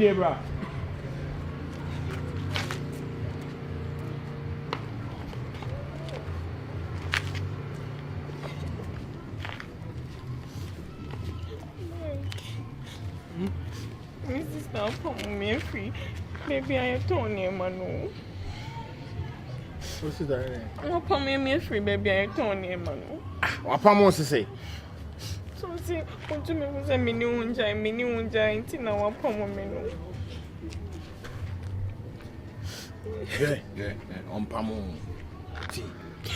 there, bro. Mrs. Now, come me free. Maybe I have told you, Manu. What's that? I'll come me free, baby. I have told you, Manu. What am I to say? So, see, what you mean was a mini unja, Tina, what come menu. Yeah, on Pamo. Tea.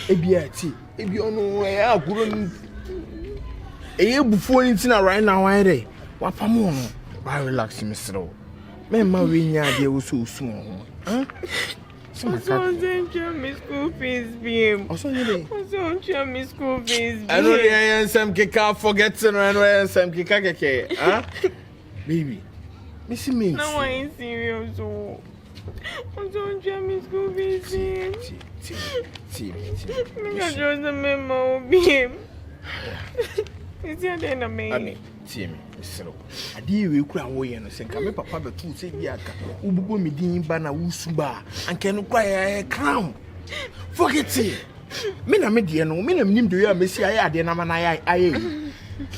Ebi, no, I have grown. A year before it's right now, I day. What Pamo? Why relax, Mr. Mamma, we are so soon. Huh? So, Miss School fees, beam. Also, Miss School fees. I know the I am some kick out forgetting and some kick, huh? Baby, Missy me. No, I ain't serious. Also, Miss School fees. See. I just a memo, beam. Is there then a man? See me. I dear, we cry away and say, come up, Papa, to say, Yaka, Ubu me din bana usuba, and can acquire a crown. Forget it. Mina mediano, mina nim do ya, Messia, dear Namana,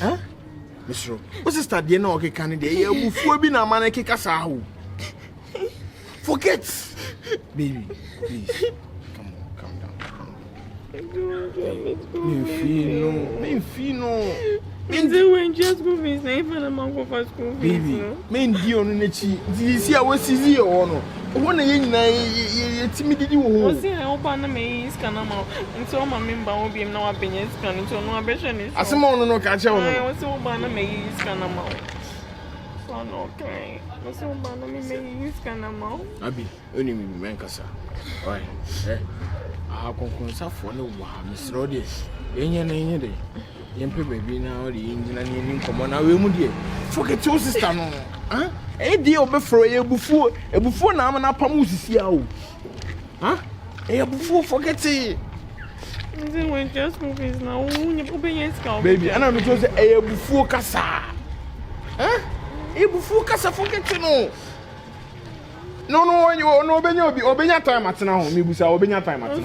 huh? Miss Ro, what's the start, dear no, candidate, before being a man, kick us out. Forget, baby, please. Come down. Me feel when just go is name for the monk of school. Baby, main deal on the cheek. See, I was easy or no. One year, timidity will see. I open me is canama, and so my member will be no opinions can so no ambition is. As a mono no catch on. I was so banner me is canama. So no, okay. So banner me is canama. Abi, only me, Mancasa. Why? I have concerned for no one, Miss Roddy. Any day. Yempe baby now the engine and you come on away mudie. Forget your sister no. Huh? Eh dear before before na am na pamu sisi awo. Huh? Eh before forget it. Then when just movies now you open your scalp. Baby, and I'm just say eh before kasa. Huh? Eh before kasa forget it no. No, you no obenya time at now. Me busa obenya time at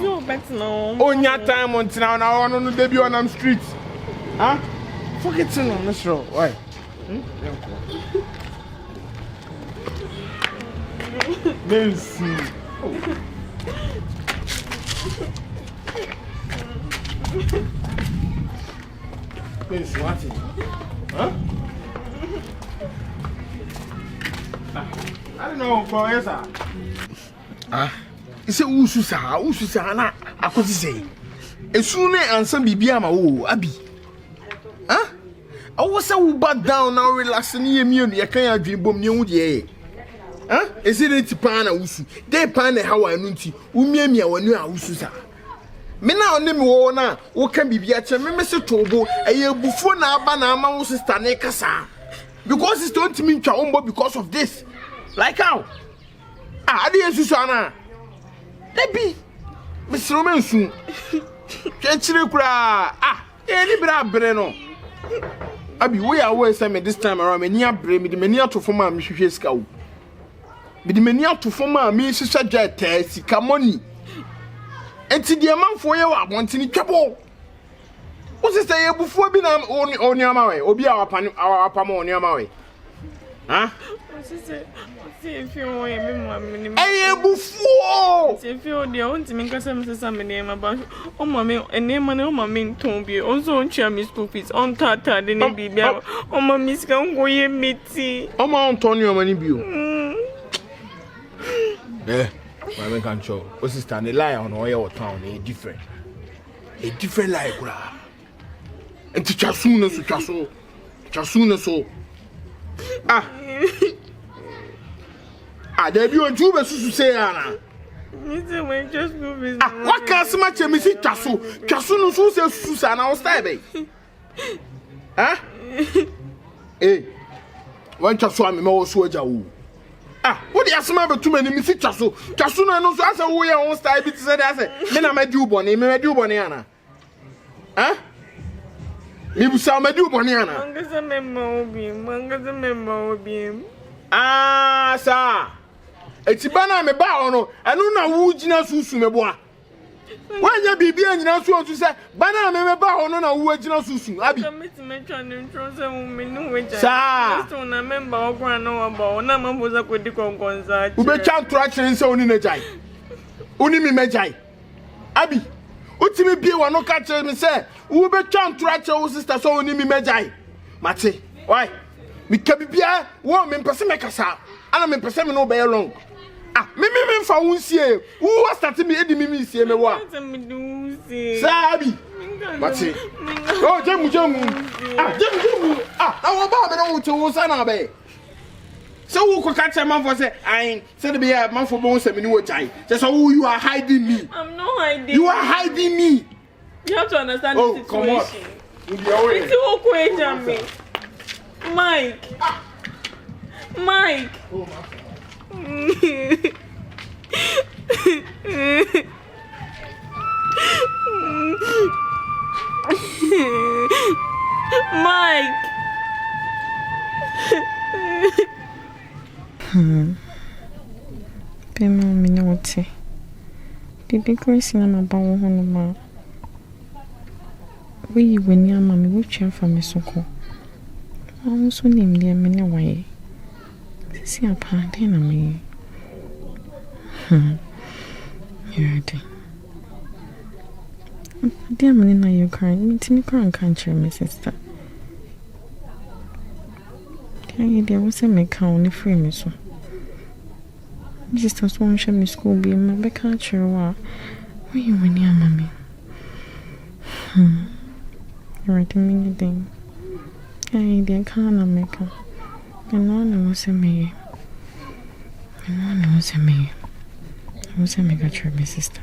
now. Onya time on now no baby on am street. Huh? Forget it, Miss Ro. Why? Let's see. Miss what? Huh? I don't know, for yes, it's a ususa na akosi say. Esune ansa bibia ma wo abi. Huh? I was so bad down now, relaxing near me, and you can't dream bomb near you. Huh? Is it a pan? They pan how I know to Umia when you are Ususa. Me now name Warner, what can be at a Mr. Tobo, a year before now, Banama was standing Casa. Because it's don't mean Chaumbo because of this. Like how? Ah, dear Susana. Let be Miss Romanson. Can't you cry? Ah, any brab breno. Abi we are always say me this time around me near me the mania to form me hwehwe sika wo me the mania to form me hwehwe jet sika money enti the manfo ye wa bontini twabo wo se say ebufuo bi na oni ama we obi a wapa ma oni ama we ha if you want me mommy ebufuo if you dey want me nkasa me sesa me name about o mommy enema na o mommy ton bi o so ntwa me school fees on tata de ne bibia o mommy sika ngo ye meti o ma Antonio o mani bi o my can show o sister the lie on oil town a different lie kura enti chasu na so ah there be on Juba to say, Anna. Mr. When just move is what can so much a Missy Chasu no so say Susan, I'll stay. Huh? Eh, one Chasu, I'm also a jaw. Ah, what the asma too many Missy Chasu? Chasu no so as a way on style, but said as a then I'm a dubon, me do boniana. Huh? Me busa me do boniana. Manga the memo beam. Ah, sir. Eti bana me ba ono, enu na wu gina susu me boa. Wanya bibi anyina so otu se bana me ba ono na wu gina susu abi. Sir. So na member okwa na oba na mamboza kwedi konkonza. Ube chan tura chere se oni mejai. Oni mi mejai. Abi. Utimi bie wa no ka chere me se ube chan tura chere wo sister so oni mi mejai. Mate. Why? Mi kabibia wo me mpese me kasa. Ana me mpese me no be long. Ah, me fa wunsie. Wo start me edi me sie me wa. Sabi. Mate. Oh, jemu. Ah, jemu. Ah, na wo ba me no wo to wo sana be. So who could catch a man for say, I said to be a man for bones and you just you are hiding me. I'm not hiding. You are hiding me. You have to understand the situation. Come on. It's okay, Jamie. Mike. Mike. Pema minute. Bibi Grace na mabawo hono ma. We when ya mama we twa fa me soko. Awu so nim de me ne waye. Si apa de na me. Yadi. Dear me na you crying. Me timi cry can't my sister. There was a make on the free me so. Just as one show me school be my back at your where you were near mommy. You're writing me a thing. I didn't can't make her. And no one was a me. And no one was a me. I was a mega trip, my sister.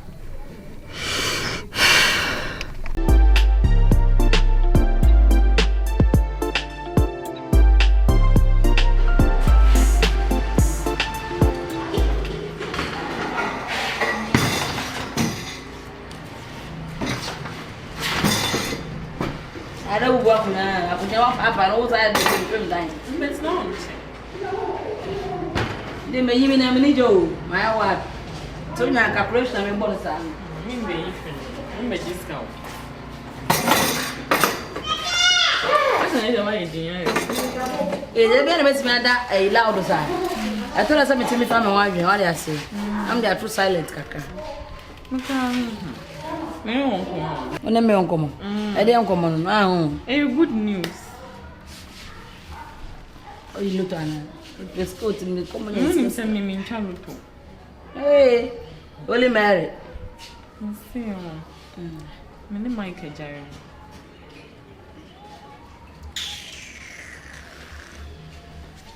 I don't work now. I put your up and all that. It's not. They may even have any joke. My wife. So you have calculation and bonus. I'm a discount. What's the idea? They're going to make me a loud side. I told her something to me from my wife. What I say? I'm there too silent, Kaka. When I'm young, come on. I don't come on. Hey, good news. Oh, you look at her. Let's go to me. Come on, you send me in trouble. Hey, only married. See, my name MIKEJAY.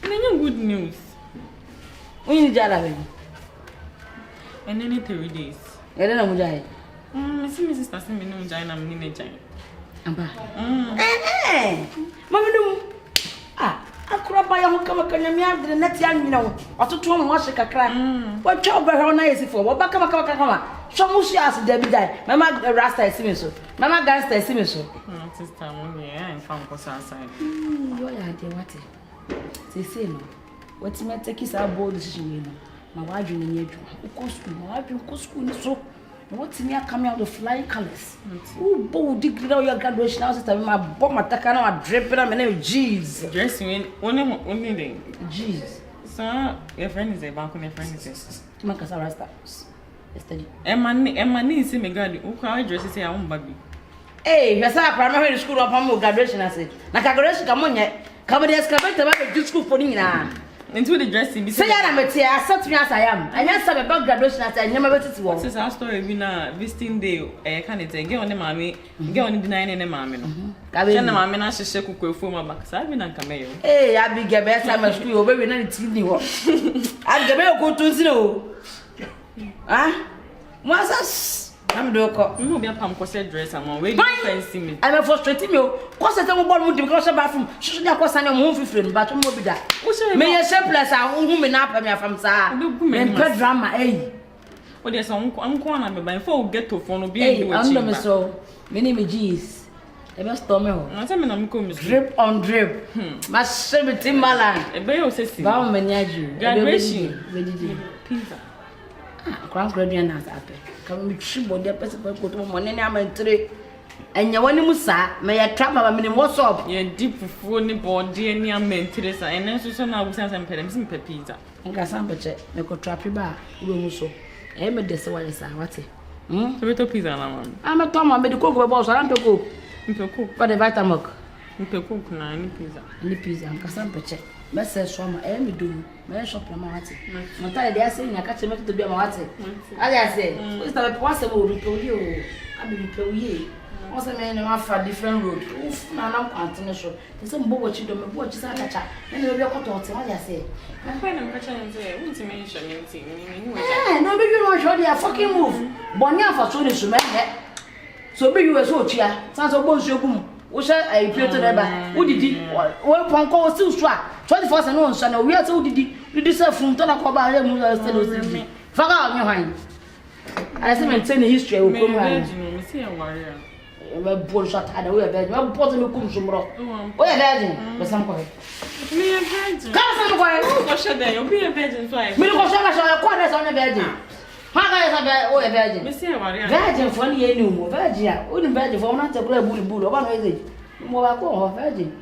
Good news. When you jala, and then 3 days. I don't know what I see Mrs. Tassim in Jina MIKEJAY. Amba. Mamma, no. Ah, I could buy a come a the next young, you know, or to try and wash a crack. What job are nice for? What back up? Some she asked Debbie die. Mamma Rasta is similar. Mamma Gangster is similar. Sister, I'm from outside. You are what? Say no. What's my take is our bold decision. My wife in your school, my wife in school, so what's me coming out of flying colors? Oh, bold degree your graduation house. My bomb attack, I'm dripping. My name is Jeez. Dressing only day. Jeez. Sir, your friend is a bank on your friend is a Macassa Rasta. Yesterday. And my niece, me God, who can dress say I won't baby. Hey, you're a primary school of home graduation. I said, Nakagoresh, come on yet. Come on, the excavator about the school for me now. Into the dressing. Say, I'm a tear, I said to me as I am. I just have about graduation as I never went to work. Since our story, we now visiting day, I can't get on the mammy, get on the denying the mammy. I mean, the mammy, I should shake for my back. So I've been on cameo. Hey, I'll be get best. I'm a school, baby, not it's in you. I'll get me go to zero. Ah, what's us? I'm doing. You be a pump dress. I'm waiting fancy me. I'm frustrating you. Cause I don't want to go to the bathroom. Should you cause I'm home free, but I'm more be that. May a surplus are women up and from Sa. Good drama, eh? Well, there's some I'm going to buy 4 get to phone. Be I'm so. My name is Jeez. Ebe storm ho. Na say me na me come Drip on drip. Ma shebe Timbaland. Ebe yo say si. Ba o mani aju. Graduation. Pizza. Cross graduation na ape. Kam mi twi body pese ko to mo ne ne amantre. Enya wani musa me ya trap ma me what's up. Ye deep fufu ni body ni amantre sa enen so na abusan sa mpere me pizza. Nka sampeche me ko trap ba wo mu so. E me de se wa sa wate. So we to pizza na man. I'm to ma me de cook be boss ran to cook. Mpeko. For the Vitamilk. Mpeko kuna ni pizza. Ni pizza nka sampeche. Me se so ma e me do. Me shop na ma wate. Mo ta de ase nya ka che me to do ma wate. Ali ase. We start to wase mo bi o. Abi bi o ye. What's the man who for different road? Oof, na na kwantene so. They say mbo wachi do mbo wachi sa kacha. Na me be ko to what I say. I'm fine am kacha nze. Won't mention anything. No be you no show they fucking move. Bonya fa so ni so me he. So be you so chia. San so bo nsu gum. Wo sha ai pieto na ba. Wo didi. Wo ponko wo still so a. 24 no nso na we ate wo didi. Didi say fun to na ko ba mu still o si. Faga onye hwan. I say maintain the history we come here. Me see a warrior. We born shot had we bed. We put me kum sumro. We virgin. Be sam ko. Me a virgin. Ka sam ko. Go show there. You be a virgin so I. Me ko show ko na so na virgin. Ha ka ya be we virgin. Me see a warrior. Virgin for ni enu mo virgin a. O ni virgin for na te bro bulu. O ba no eze. Mo ba ko ho virgin.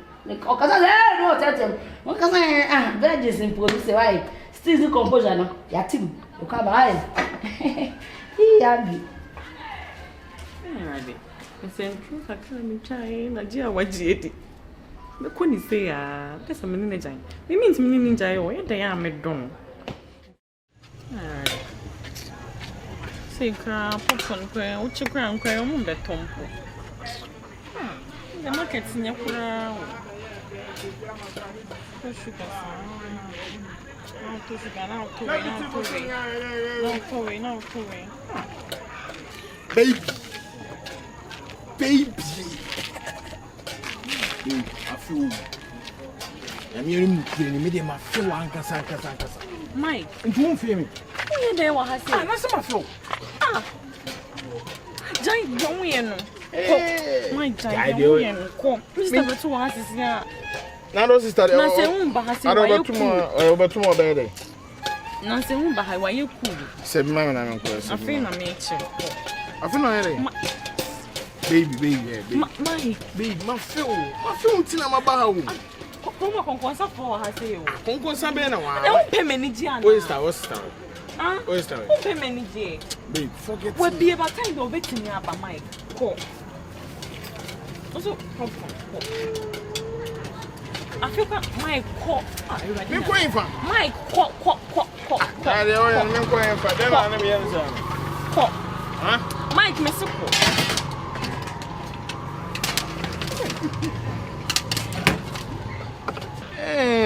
O ka sa no tete. Mo ka sa virgin sin police why. Still the composure no. Ya team. O ka ba ai. Ya bi. Alright. Sentru kakra mi chai na dia wajiedi. Me ko ni say ah, pesa me ni jai. Me means me ni jai o, ye ya me don. Alright. Say kra popcorn kra, o chikra nkra o mu betompo. The market nya kra. Ko sugar sa. To sugar now to wait. Baby. I feel. I'm hearing me. I feel ankasa. Mike, you won't feel me. You there what has said? That's my feel. Jai, don't we know? My Jai, don't we know? Come, Mr. Batu has is here. Now, sister, na se un bahasi wa you cool. Over tomorrow, baby. Na se un bahai wa you cool. Said Mamma and Uncle. I feel na me che. I feel no baby. Baby, my film tina my bahu. Como concorsa for has you. Concorsa bena wa. E un pemeni dia. What's that? What's that? Un pemeni dia. Babe, forget. We be about time do betini aba Mike. Ko. Also, come. I feel like Mike ko. Me ko infa. Mike ko. Ah, de oya me ko infa. Den na me yen sa. Ko. Huh? Mike me siko.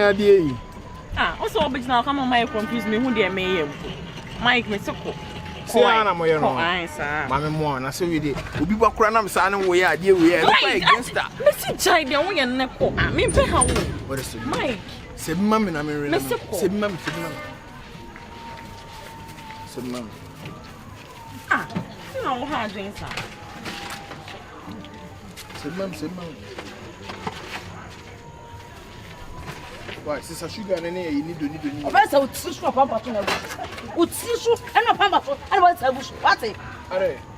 Adie. Also obijina come on Mike confuse me who dey me yam. Mike me siko. See ana mo ye no. Ai sa. Ma me mo na se we dey. Obi ba kura na me sa na wo ye adie we ye. No fight against that. Me si jai dey wo ye ne ko. Me pe ha wo. What is it? Mike. Se ma me na me re. Se ma me. Na wo ha adwen sa. Se ma. Why, sister sugar and you need to. First, I would teach you about Papa. Would teach you and a Papa. I want to bush. What?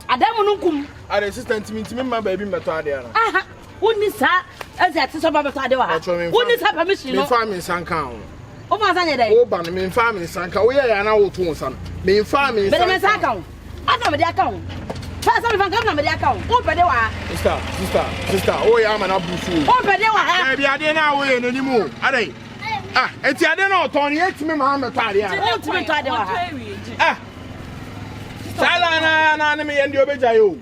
I don't know. Are assistant to me, my baby, Matadia. Aha. Wouldn't that as that is about Tadia? Wouldn't have permission to farm in Sankan? Oh, my Sunday. Oh, but me farm in Sanka. We are now to son. Me farm in Sanka. I know the account. First, I'm going to come with the account. Open the wire. Sister. Oh, I'm an abusu. Open the wire. Maybe I didn't know anymore. Are they? Enti ade na oton ye timi ma metade a. O timi tade wa ha. Sala na me ye ndi obejaye o.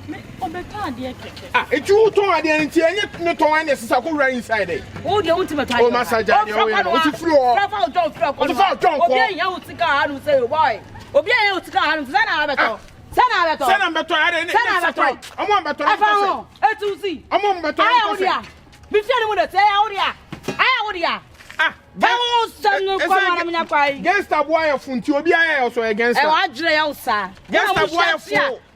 Me obetade keke. Eti wo ton ade enti enye ne ton ane sisa ko wura inside e. O de wo timi tade. O masaja de o ye no. O ti furu o. Travel John ko. O ti fa John ko. Obi en ya wo tika ha no say boy. Obi en ya wo tika ha no say na abeto. Sana beto ade ne. Sana beto. Omo beto. Afa ho. Etuzi. Omo beto. Ayi wo dia. Bi fi ani mo de say ayi wo dia. Ayi wo dia. Ah, gangster boy of Funti, Obi, I also against I want to sir. Gangster boy of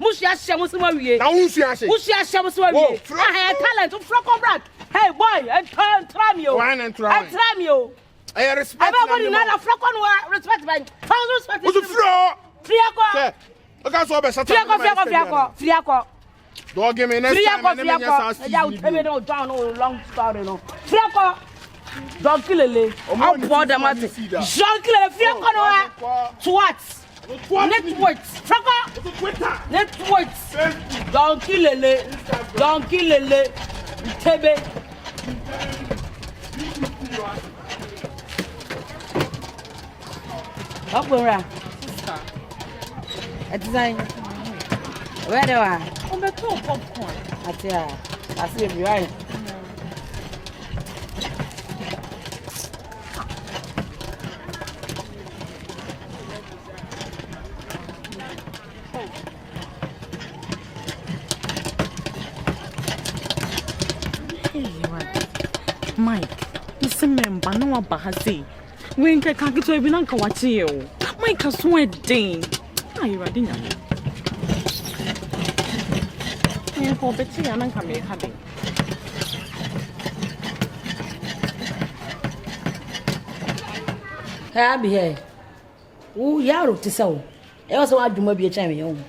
Mushia Shamusaway. Now, Mushia Shamusaway. I have talent to flock on back. Hey, boy, and try me. One and try you. I respect everybody. Not a flock on respect by respect. What's the floor? Friaco. Okay, so better. Friaco. Don't give me next time. Friaco. Down long story. No. Friaco. Don't kill a I'll pour them at it. Don't kill a Friaco. To what? Networks. Friaco. Networks. Don't kill a don't kill a Tebe. Up where? At design. Where do I? On the top popcorn. I see you right. Mike, listen, member, no abahasi. We can't get to even uncle watch you. Mike has sweating. Are you ready now? I hope it's here and come here. Happy here. Oh, Yaro to sell. I also want to be a champion.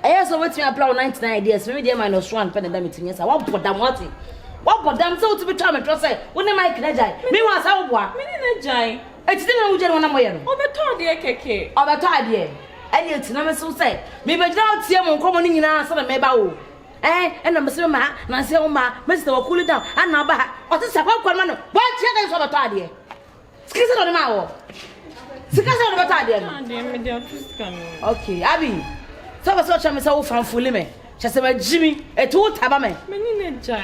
I also want to apply 99 ideas. Maybe they're -1 pandemic. Yes, I won't put them what. What but damn so to be trying to say, when MIKEJAY, me was how what? MIKEJAY. It's still no general one. Obeto de keke. Obeto idea. And it's no so say. Me but now see him coming in answer the meba. And I'm saying, ma, Nancy, Mr. will cool it down. And now, what is a welcome man? What check is over idea? Skis on the mouth. Skis on the idea. Okay, Abby. So I saw myself from Fulime. She said, Jimmy, a two tabame.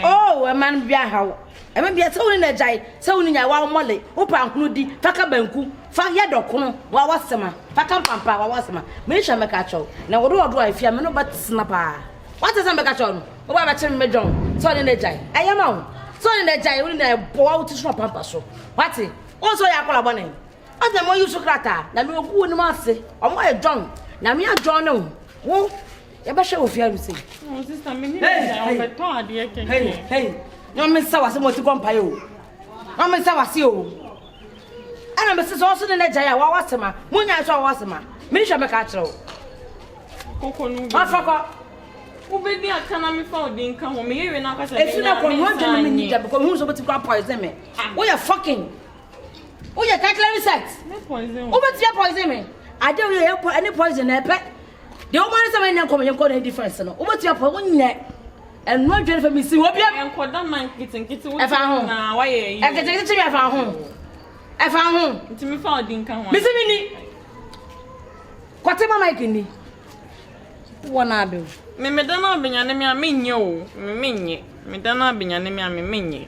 Oh, a man be a how. I may be a soul in a jay, so in a wild molly, open Cludi, Taka Benku, Fayado, Wawasama, Paka Pampa, Wawasama, Misha Macacho. Now, what do I fear? No, but snapper. What is a Macacho? Oh, I'm a Tim Medon, so in a jay. I am on. So in a jay, when I pour out to snap Pampaso. What's it? Also, I call a bonnet. What the more you so grata, now you wouldn't master, or more a John. Now me a John. Whoa. You better show you say. Oh, sister, me hey. No me saw what to compare you. No me saw what you. And I'm also the Jaya Wasama. Munya saw Wasama. Minister Macacho. Coco no. Africa. Who be the economy for the income of me? If you don't want to meet because who's about to poison me? We are fucking. We are tackling sex. No poison. Who bet you poison me? I don't hear any poison in pet. The woman is a man coming and difference. What's your point yet? And not for me, see what you have. Condemn my kitchen. I found home. Why? I can take it to me. I found home. I found home. To me, found income. Miss Minnie. Whatever my kidney. One abu. Me don't be an enemy. I mean, you. Me don't be an enemy. I mean,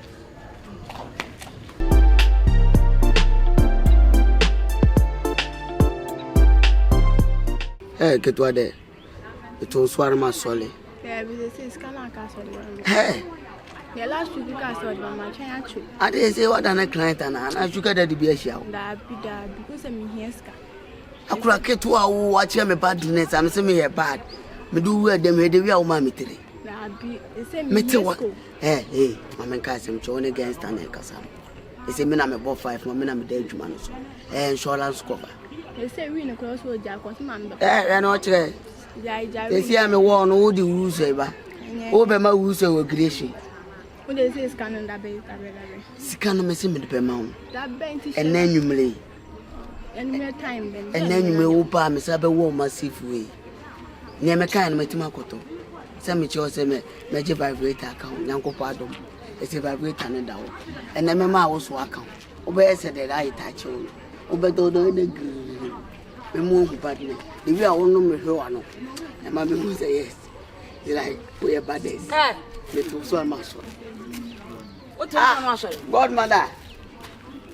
Hey, get what there. It was one my solid. Yeah, because it's kind of castle. Hey, The last week I saw my child. I didn't say what I'm a client and I should get the beer show. That because I'm here. I could get to our watch me badness and say me a bad. Me do wear them head we are mammy today. That be the same. Me what? Hey, Mamma Cassim, John against an Casam. It's a minute about 5 more minutes dead human. And Sholan's cover. They say we in a crossroad, Jack, what's man? I know. They see I'm a one who do who say, over my who say, Gracie. What they say is canon that base. Scan me sim per mount. That bench And then you may. And more time then. And then you may open me sabe warm massive way. Near me kind of Matimakoto. Some of your same major vibrator account, Yanko Pardon. It's a vibrator and down. And then my also account. Obey said that I touch you. Obey the green. We move badly. The way I won't know me who I know. And my people say yes. Like, we are bad days. It was so much. What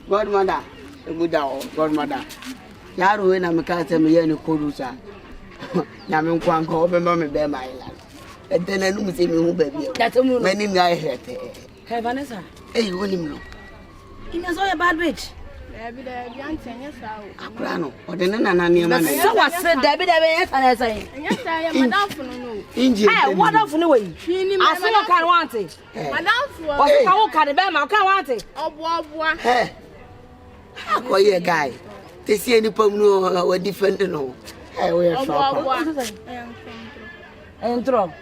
Godmother, a good godmother. Yaru and I'm casting me any Korusa. Yamin Kwan go over Mammy Bear my life. And then I don't see me who baby. That's a many guy here. Hey, Vanessa. Hey, you want him? In a so bad bitch. Akrano, or the nana near man. So what said Debbie, and I say, Yes, I am Madame for no. Injin, what off in the way? I say I can't want it. Madame for I can't I can't want it. oh, boy. Hey, how call you a guy? They see any problem or different, no. Hey, we are so. And throw.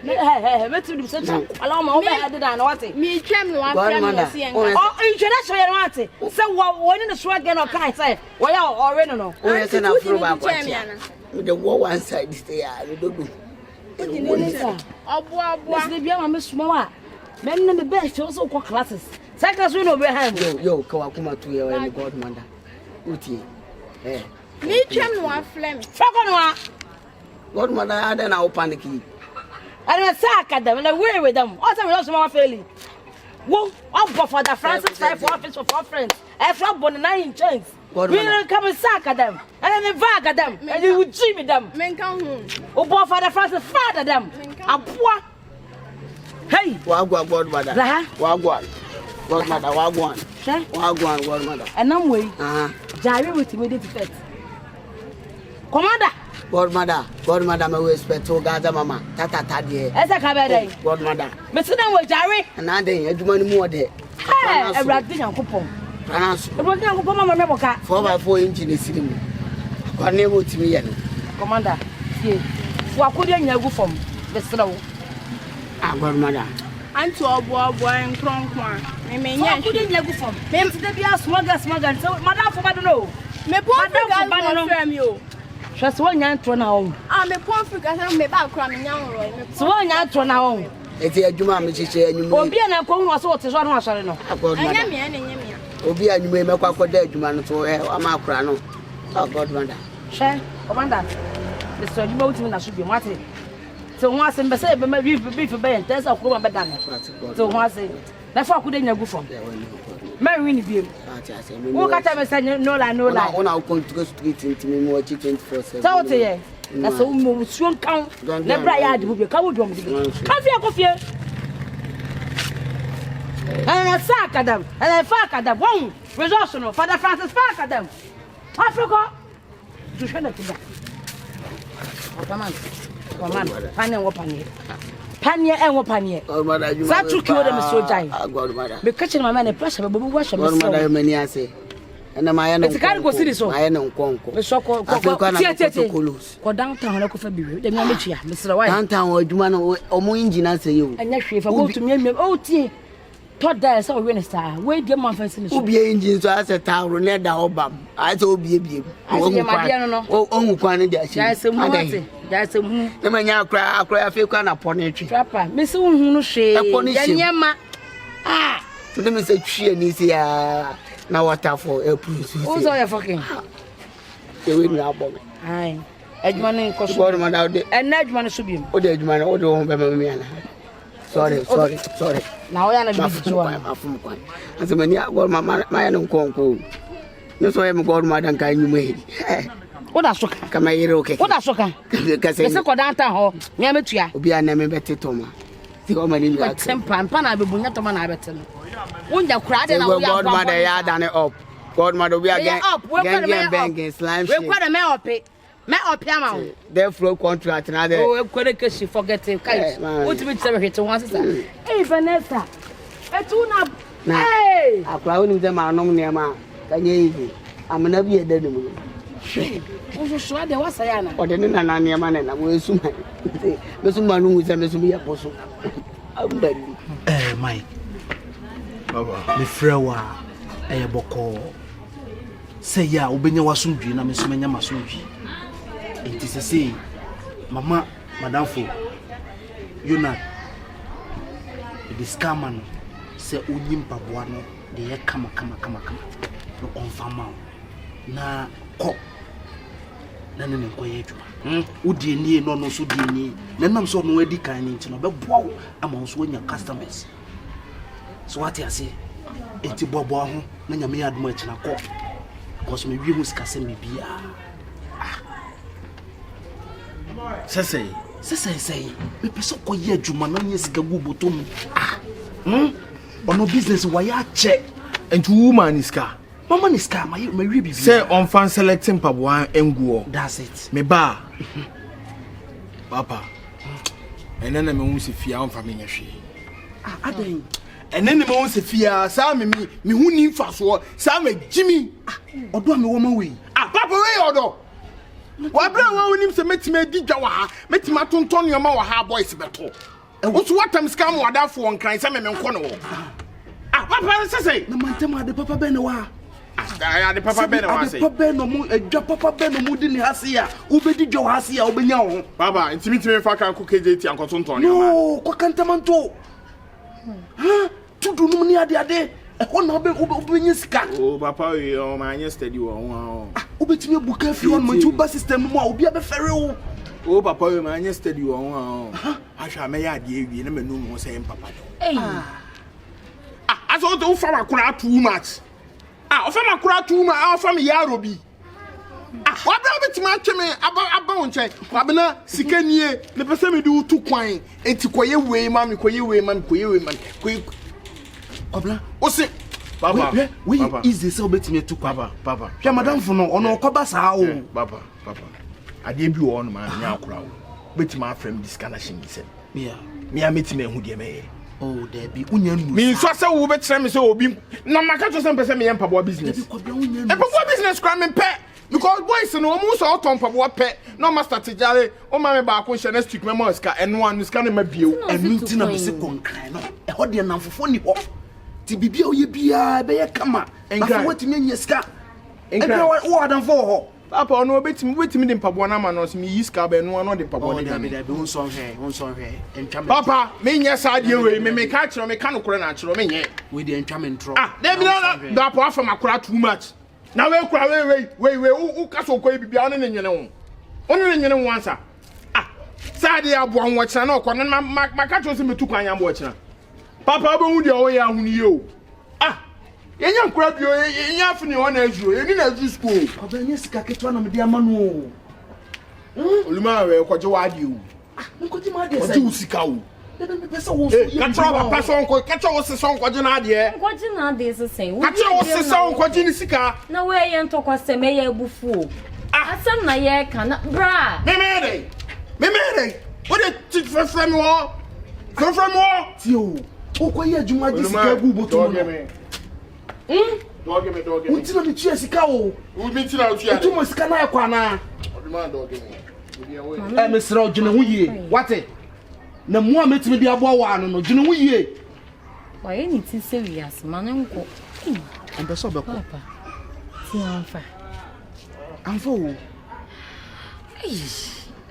Hey, let's do such allow my own head and what it. Me, Cham, one friend, oh, international, I want it. So, what in the swag again or can I say? Well, already know. Oh, yes, and I'll prove about with the war one side this day. I don't do. Oh, boy, what's the young Miss Moa? Men in the best also call classes. Cycles will behind you. Yo, Kawakuma to your godmother. Uti. Eh. Me, Cham, one flame. Godmother, I don't know panicky. I don't sack at them and away with them. What am I also more failing? Whoa, I'll for the Francis type for office of our friends. I flop on the 9 chains. We don't come and sack at them and then vag at them and you would dream with them. Men come home. Oh, boy, Father Francis, father them. I'm poor. Hey, Wagwan, godmother. Wagwan. Godmother, Wagwan. Wagwan, godmother. And I'm way. Jerry with immediate effect. Commander. Godmother, my respect to Gaza, Mama. Tata, dear. As a cabaret. Godmother. Mr. with Jerry. And I didn't do money more there. Hey, a rabbit and coupon. It was not Mama Memoka. 4x4 inch in the city. What name would me? Commander. What could you go from? Mr. Godmother. I'm to a boy and cronk. I mean, yes, couldn't go from. Maybe to be a smugger, so Madame for Madano. Me poor from you. Just one young to now. I'm a poor figure, I'm a back cramming young. So one young to now. It's a Juma, Mrs. and you will be an uncle was what is one was I know. Obi and you may make up for dead, you man, to a macrano. Oh, Godmother. Share, Commander. The story about him that should be wanted. So once in Bessay, but maybe for Ben, there's a woman better. So once in that's what couldn't you go from there. Mary Winnie Beam. What can I say? No, I know that. On our go street into me more 24/7. So, that's all move soon count. Never I had to be a cow. Coffee. And I sack at them, and I fuck at them. One resourceful Father Francis fuck at them. Africa to show that to them. Come on, Panya Wapanye. Panya and Wapanye. That took you them so giant. Be catching my man a pressure, but we wash them. Many I say. And my own go city so. I know Conco. The so called go downtown, local for you. The Mamichia, Mr. White. Downtown or Jumano or more engine answer you. And if I go to me, oh, tea. Thought that so when star. Wait, your mouth and be engines to us a town, Renetta Obam. I told be. Oh, quantity. That's a money. That's a moon. The man ya cry, I feel kind of pony tree. Trapper, Miss Unushi, Yama. Ah, let me say, she and easy. Now what for a priest? Who's all your fucking? You will not bomb. Aye. Edmund cost water out there, and Edmund should be. Oh, Edmund, oh, don't remember me. Sorry. Now I am from Quan. As a man, my own conco. No, so I am godmother can you made. What a shock. Come here, okay. What a shocker. Because I said, downtown, Yamatia, be a name better Toma. The woman like temper and Pana, but not a man I better. Won't you cry? Godmother, ya done it up. Godmother, we are getting up. We're going to banking slime. We're going to mail pay. Me opiama the flow contract na there oh kwere she forgetting kai what me tell her to once say hey Vanessa etuna hey akwa woni dem anom ne ma kanye yi amana bi edade mu o so ade wasaya na o de ne na ne ma na wo esuma me suma no ngu se me suma ya poso ambali Mike baba me frewa boko say ya obenya wasundwi na me suma nya masundwi. It is a say, Mama, Madame Fo, you not the scammer say, Unim Pabuano, the come, no confirm na cock. Nanan quiet. Udini, no, Sudini, then I'm so no eddy kind to know, but wow, amongst when your customers. So what I say, it's a bobo, Nanya me had much in a cock, because maybe you must casse me beer. Say, me person ko ye adwuma na nye sika gu botom. Ono business wa ya che. And woman is car. Mama is car, my baby. Say on fan selecting Pabwa and go. That's it. Me ba. Papa. And then I'm going to fear on family. I don't. And then I'm going to fear Sam me who need fast war. Sam Jimmy. Or do I me woman way? Papa way or Wa bra wa wonim se metime di dwa wa ha metima tonton yo ma wa ha boys beto e wo so watam scam wada fo nkran se me nko no wo papa se na mantama de papa be ne wa ya de papa be ne wa se papa be no mu edwa papa be no mu di ni hase ya wo be di dwa wa hase ya wo benya wo baba intimi fa kan ko KJT anko tonton ya no ko kantamanto ha tudu num ni ade e na be nya sika oh papa we o ma anya steady wo ho obetimi buka fi on mantu ba system mu a obi abefere wo oh papa we ma anya steady wo ho ahwa me ya ade ewie na manu mo say papa aso to fa makura too much o fa makura too much o fa me yaro bi wa bra obetimi atweme aba won che wa bena sika nie me pese me du tu kwan enti koye we ma me koye we ma me koye we ma koye Obla, Ose, Papa, we easy so betime to Papa. Hia madam for no ono okoba saa o. Papa. Ade bi o no ma nya akura o. Betime afrem this kind of thing say. Yeah. Me a metime hu de me. Oh, there be unya nu. Me so say wo betre me say obi na maka to say pese me yem pabo business. E pabo business kra me pe because boys no omo so oton pabo pe no master tijare o ma me ba ko hye next week me mo ska eno anu ska na ma bio. Enu ti na me se konkran no. E ho de namfofo ni ho. Ti bibia oye bia be ye kama enka wetimi anya sika enka wo adam fo ho papa no wetimi de mpabo na ma no so me yiska be no de mpabo de ga me da be won so hwe entwa me papa me nya sa de we me ka kire me ka no kore na kire me nye we de entwa me ntro dey be na da po afa makora too much na we kura we u ka so ko bibia one ne nyene wo one ne nyene wo ansa sa de abo an wo kira na ko na maka to so me tu kwan abo kira papa be hu de o ya hu ni yo yenya nkura bio yenya afini ho na azuo yeni na azu school oba nya sika ketwa na me de amanu oluma we kwaje wa de o nkoji ma de sai usika o de me pesa wo so ka tro papa so nko ka tro wo se so nkoje na de nkoji na de se sen ka tro wo se so nkoje ni sika na we ye ntokwa se me ye bufu asam na ye ka na bra me mere what the chick from wo ti o okoye adwuma gi sika gu boto no Dog me. Utina mi tua sika o. Mi tina o tua. Utumo sika na yakwa na. Oduma dog me. Mesra ogene ho yie. Wate? Na mu a metimi de abo wa no no gene ho yie. Wa ye ni ti serious man nko. Ambe so be ko. Papa. Ti anfa. Anfa o.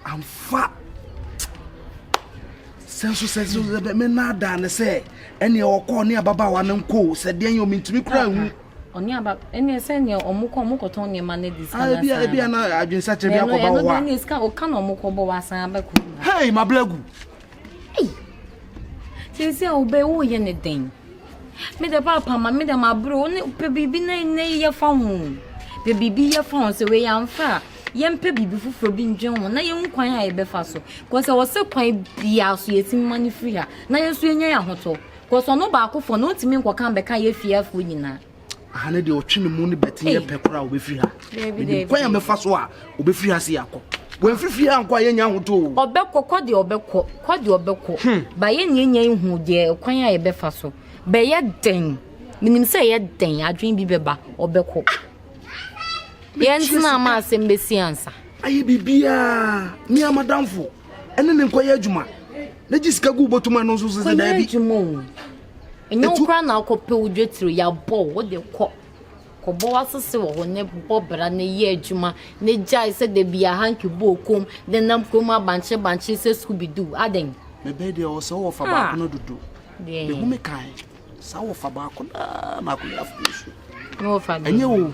Anfa. Senso be me na da ne se ene okọ ne ababa wa nko se de en omintimi kura hu oni aba ene se ne omukọ ton ne ma ne discount bia na adwensa che bia ko ba wa no discount o kan omukọ bo wa san abaku hey mablagu se obe wo ye ne den me de papa ma me de ma bro ne pe bibi na ne ye fa hu pe bibi ye fa se we ya mfa yempe bibi fufuro bi ndwen ho na ye kwan a ye befa so ko se wo se kwan bia so ye tim mani free ha na ye so enya ya hoto ko so no ba akofo no timi nkwa kan be kan ye fiafo nyina ahane de otwene mu ne beti ye pekora wo be free ha kwan ya mefa so a wo be free ha se yakọ wo free ha nkwa ye nya hoto obekọ kodi obekọ ba ye nya ihu de kwan a ye befa so be ye den minim se ye den adwen bi beba obekọ yentina ma asembesi ansa aye bibia ni amadamfo ene ne nkoye adwuma na gisika gu botuma no so se da bi adwuma enyo kra na akope udwetiro ya bo wo de ko bo asese wo ne bobra ne ye adwuma ne jai se de bia hanki bo kom de nam kom abanche se skubidu aden me be de o so wo fa ba ko no dudu de hu me kai sa wo fa ba ko na ko ya fu no fa enye wo